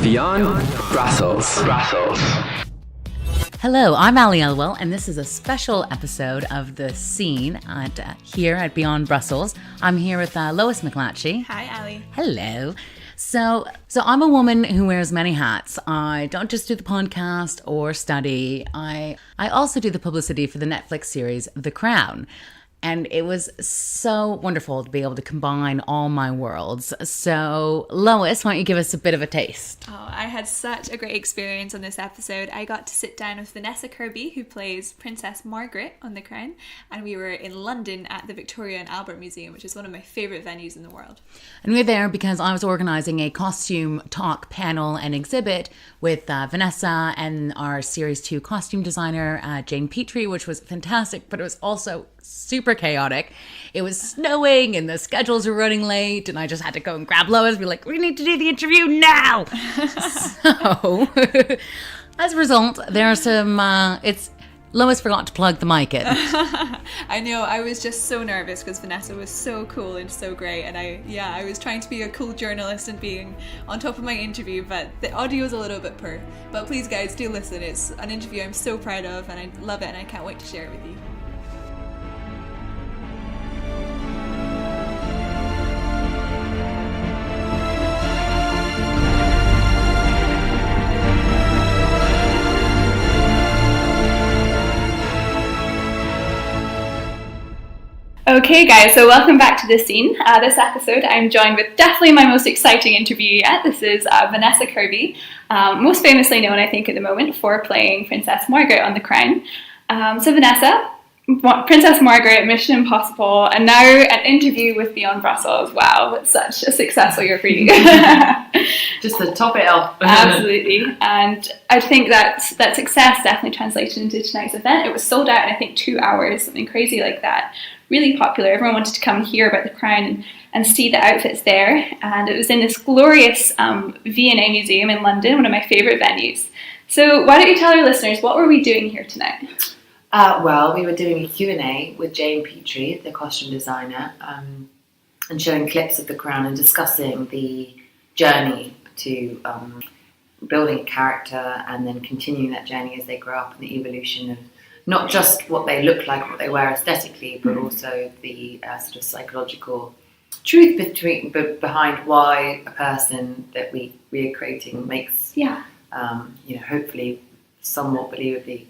Beyond Brussels. Hello, I'm Ali Elwell, and this is a special episode of The Scene here at Beyond Brussels. I'm here with Lois McLatchie. Hi, Ali. Hello. So I'm a woman who wears many hats. I don't just do the podcast or study. I also do the publicity for the Netflix series The Crown. And it was so wonderful to be able to combine all my worlds. So, Lois, why don't you give us a bit of a taste? Oh, I had such a great experience on this episode. I got to sit down with Vanessa Kirby, who plays Princess Margaret on The Crown, and we were in London at the Victoria and Albert Museum, which is one of my favourite venues in the world. And we were there because I was organising a costume talk panel and exhibit with Vanessa and our Series 2 costume designer, Jane Petrie, which was fantastic, but it was also super chaotic. It was snowing and the schedules were running late, and I just had to go and grab Lois and be like, we need to do the interview now. So as a result, there are some Lois forgot to plug the mic in. I know, I was just so nervous because Vanessa was so cool and so great, and I was trying to be a cool journalist and being on top of my interview, but the audio is a little bit poor. But please guys, do listen. It's an interview I'm so proud of, and I love it, and I can't wait to share it with you. Okay guys, so welcome back to The Scene. This episode I'm joined with definitely my most exciting interview yet. This is Vanessa Kirby, most famously known I think at the moment for playing Princess Margaret on The Crown. So Vanessa, Princess Margaret, Mission Impossible, and now an interview with Beyond Brussels. Wow, it's such a successful year for you. Just to top it off. Absolutely. And I think that success definitely translated into tonight's event. It was sold out in I think 2 hours, something crazy like that. Really popular. Everyone wanted to come and hear about the Crown and see the outfits there. And it was in this glorious V&A museum in London, one of my favourite venues. So why don't you tell our listeners, what were we doing here tonight? Well, we were doing a Q&A with Jane Petrie, the costume designer, and showing clips of the Crown and discussing the journey to building a character and then continuing that journey as they grow up and the evolution of not just what they look like, what they wear aesthetically, but also the sort of psychological truth behind why a person that we are creating makes, hopefully somewhat believably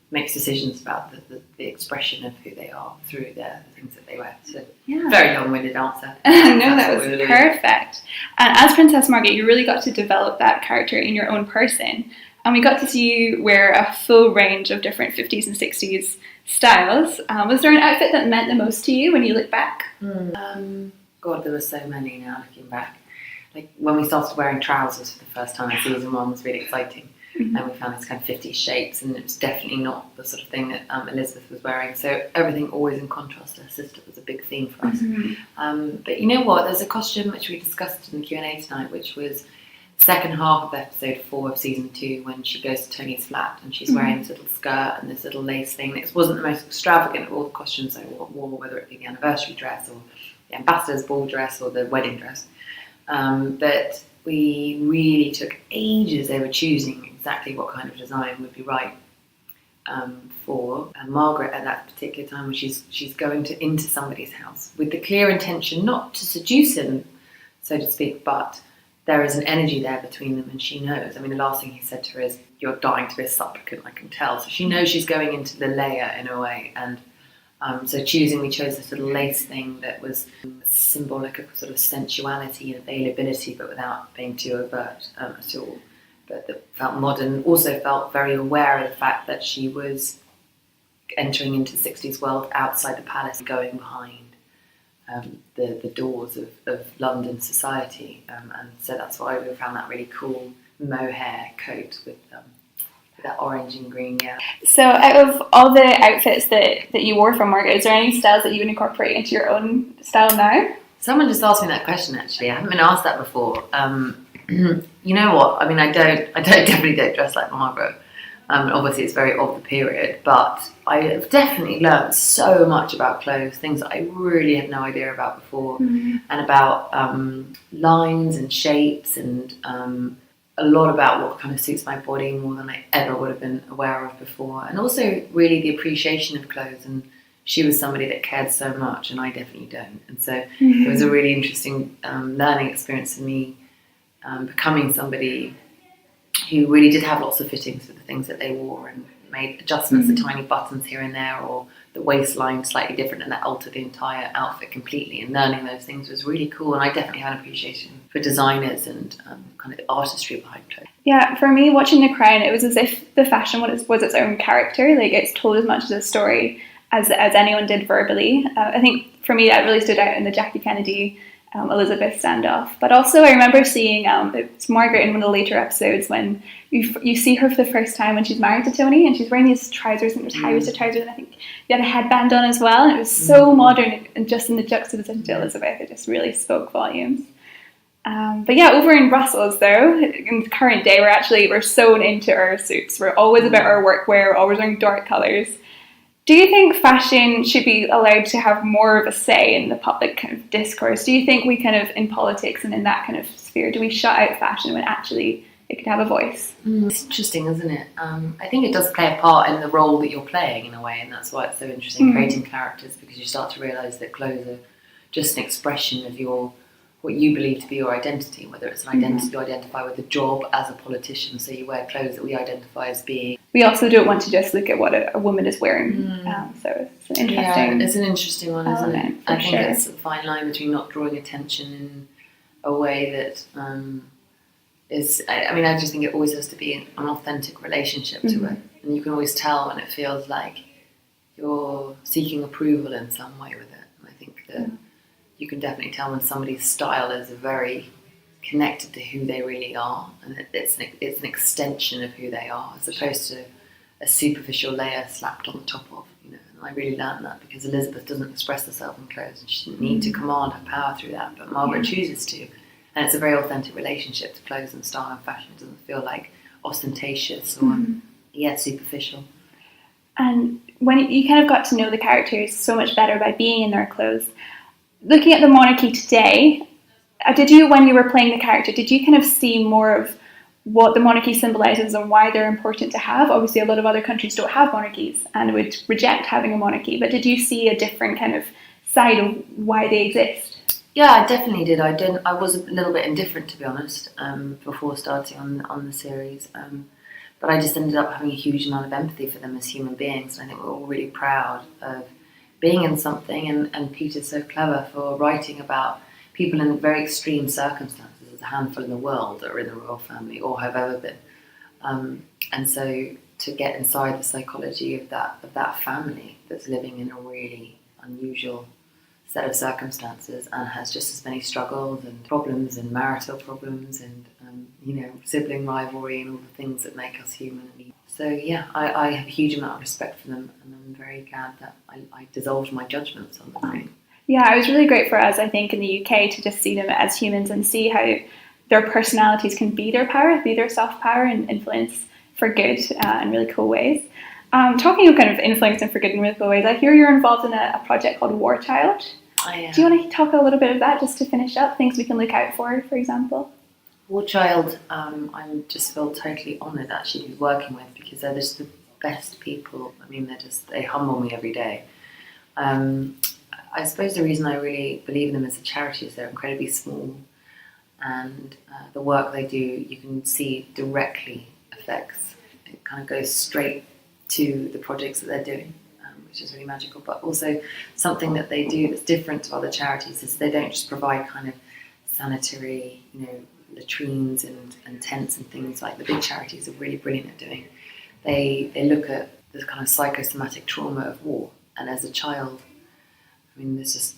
makes decisions about the expression of who they are through the things that they wear. So, very long-winded answer. No, that was perfect. And as Princess Margaret, you really got to develop that character in your own person. And we got to see you wear a full range of different 50s and 60s styles. Was there an outfit that meant the most to you when you look back? God, there were so many now looking back. Like when we started wearing trousers for the first time in season 1 was really exciting. Mm-hmm. And we found these kind of 50s shapes, and it was definitely not the sort of thing that Elizabeth was wearing. So everything always in contrast to her sister was a big theme for us. Mm-hmm. But you know what? There's a costume which we discussed in the Q&A tonight, which was second half of episode 4 of season 2 when she goes to Tony's flat and she's wearing this little skirt and this little lace thing. It wasn't the most extravagant of all the costumes I wore, whether it be the anniversary dress or the ambassador's ball dress or the wedding dress. But we really took ages over choosing exactly what kind of design would be right for Margaret at that particular time when she's going into somebody's house with the clear intention not to seduce him, so to speak, but there is an energy there between them, and she knows. I mean, the last thing he said to her is, "You're dying to be a supplicant, I can tell." So she knows she's going into the layer in a way, and so we chose this little lace thing that was symbolic of sort of sensuality and availability, but without being too overt at all. But that felt modern. Also felt very aware of the fact that she was entering into the 60s world outside the palace, going behind the doors of London society, and so that's why we found that really cool mohair coat with that orange and green. So out of all the outfits that you wore from Margaret, is there any styles that you would incorporate into your own style now? Someone just asked me that question actually. I haven't been asked that before. You know what? I mean, I definitely don't dress like Margaret. Obviously, it's very of the period, but I have definitely learned so much about clothes, things that I really had no idea about before, and about lines and shapes and a lot about what kind of suits my body more than I ever would have been aware of before. And also really the appreciation of clothes. And she was somebody that cared so much, and I definitely don't. And so it was a really interesting learning experience for me, becoming somebody who really did have lots of fittings for the things that they wore and made adjustments to tiny buttons here and there, or the waistline slightly different, and that altered the entire outfit completely. And learning those things was really cool, and I definitely had an appreciation for designers and kind of the artistry behind clothes. Yeah, for me, watching The Crown, it was as if the fashion was its own character. Like, it's told as much as a story as anyone did verbally. I think for me that really stood out in the Jackie Kennedy Elizabeth standoff. But also I remember seeing it's Margaret in one of the later episodes when you see her for the first time when she's married to Tony, and she's wearing these trousers and high-waisted trousers, and I think she had a headband on as well, and it was so modern, and just in the juxtaposition to Elizabeth, it just really spoke volumes. But yeah, over in Brussels though, in the current day, we're sewn into our suits. We're always about our workwear, always wearing dark colours. Do you think fashion should be allowed to have more of a say in the public kind of discourse? Do you think we kind of, in politics and in that kind of sphere, do we shut out fashion when actually it could have a voice? It's interesting, isn't it? I think it does play a part in the role that you're playing in a way, and that's why it's so interesting creating characters, because you start to realise that clothes are just an expression of what you believe to be your identity, whether it's an identity you identify with a job as a politician, so you wear clothes that we identify as being. We also don't want to just look at what a woman is wearing, so it's an interesting. Yeah, it's an interesting one, isn't it? I think sure. It's a fine line between not drawing attention in a way that is. I just think it always has to be an authentic relationship to it, and you can always tell when it feels like you're seeking approval in some way with it. And I think that. You can definitely tell when somebody's style is very connected to who they really are, and it's an extension of who they are, as opposed to a superficial layer slapped on the top of. And I really learned that because Elizabeth doesn't express herself in clothes, and she didn't need to command her power through that, but Margaret chooses to, and it's a very authentic relationship to clothes and style and fashion. It doesn't feel like ostentatious or superficial. And when you kind of got to know the characters so much better by being in their clothes. Looking at the monarchy today, when you were playing the character, did you kind of see more of what the monarchy symbolises and why they're important to have? Obviously, a lot of other countries don't have monarchies and would reject having a monarchy, but did you see a different kind of side of why they exist? Yeah, I definitely did. I was a little bit indifferent, to be honest, before starting on the series. But I just ended up having a huge amount of empathy for them as human beings. And I think we're all really proud of being in something, and Peter's so clever for writing about people in very extreme circumstances. There's a handful in the world that are in the royal family or have ever been, and so to get inside the psychology of that family that's living in a really unusual set of circumstances and has just as many struggles and problems and marital problems and sibling rivalry and all the things that make us human. So yeah, I have a huge amount of respect for them, and I'm very glad that I dissolved my judgments on them. Yeah, it was really great for us, I think, in the UK to just see them as humans and see how their personalities can be their power, be their soft power and influence for good in really cool ways. Talking of kind of influence and for good in really cool ways, I hear you're involved in a project called War Child. Do you want to talk a little bit of that just to finish up, things we can look out for example? War Child, I just feel totally honoured actually to be working with, because they're just the best people. I mean, they humble me every day. I suppose the reason I really believe in them as a charity is they're incredibly small, and the work they do, you can see directly affects. It kind of goes straight to the projects that they're doing, which is really magical. But also something that they do that's different to other charities is they don't just provide kind of sanitary, latrines and tents and things like the big charities are really brilliant at doing. They look at the kind of psychosomatic trauma of war, and as a child, there's just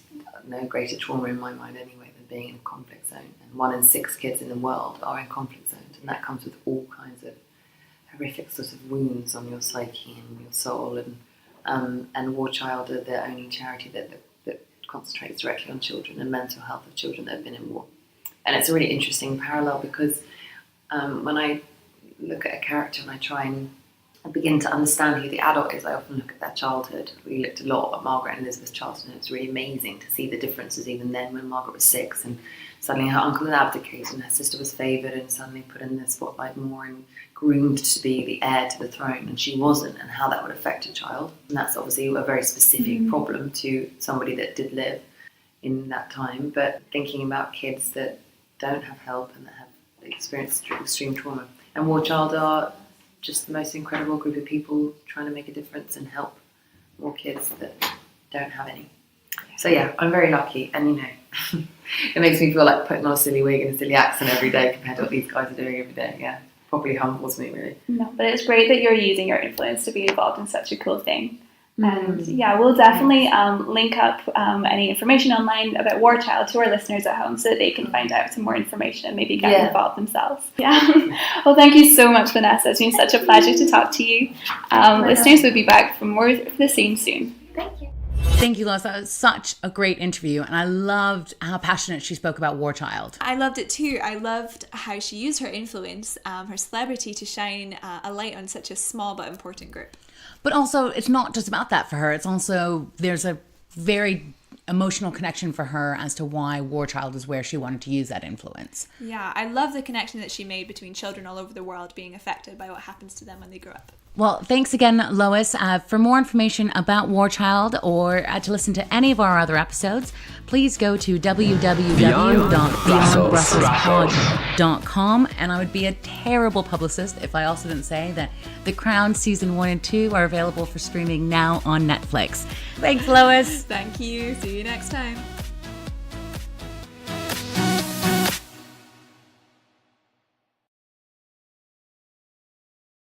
no greater trauma in my mind anyway than being in a conflict zone, and 1 in 6 kids in the world are in conflict zones, and that comes with all kinds of horrific sort of wounds on your psyche and your soul, and War Child are the only charity that concentrates directly on children and mental health of children that have been in war. And it's a really interesting parallel because when I look at a character and I try and begin to understand who the adult is, I often look at their childhood. We looked a lot at Margaret and Elizabeth's childhood, and it's really amazing to see the differences even then when Margaret was 6 and suddenly her uncle had abdicated and her sister was favoured and suddenly put in the spotlight more and groomed to be the heir to the throne, and she wasn't, and how that would affect a child. And that's obviously a very specific problem to somebody that did live in that time. But thinking about kids that don't have help and that have experienced extreme trauma. And War Child are just the most incredible group of people trying to make a difference and help more kids that don't have any. So yeah, I'm very lucky, and it makes me feel like putting on a silly wig and a silly accent every day compared to what these guys are doing every day. Yeah, probably humbles me really. No, but it's great that you're using your influence to be involved in such a cool thing. And yeah, we'll definitely link up any information online about War Child to our listeners at home so that they can find out some more information and maybe get involved themselves. Yeah. Well, thank you so much, Vanessa. It's been such a pleasure to talk to you. Listeners will be back for more of The Scene soon. Thank you. Thank you, Lois. That was such a great interview, and I loved how passionate she spoke about War Child. I loved it too. I loved how she used her influence, her celebrity, to shine a light on such a small but important group. But also, it's not just about that for her. It's also, there's a very emotional connection for her as to why War Child is where she wanted to use that influence. Yeah, I love the connection that she made between children all over the world being affected by what happens to them when they grow up. Well, thanks again, Lois. For more information about War Child or to listen to any of our other episodes, please go to www.beyondbrusselspod.com. And I would be a terrible publicist if I also didn't say that The Crown Season 1 and 2 are available for streaming now on Netflix. Thanks, Lois. Thank you. See you next time.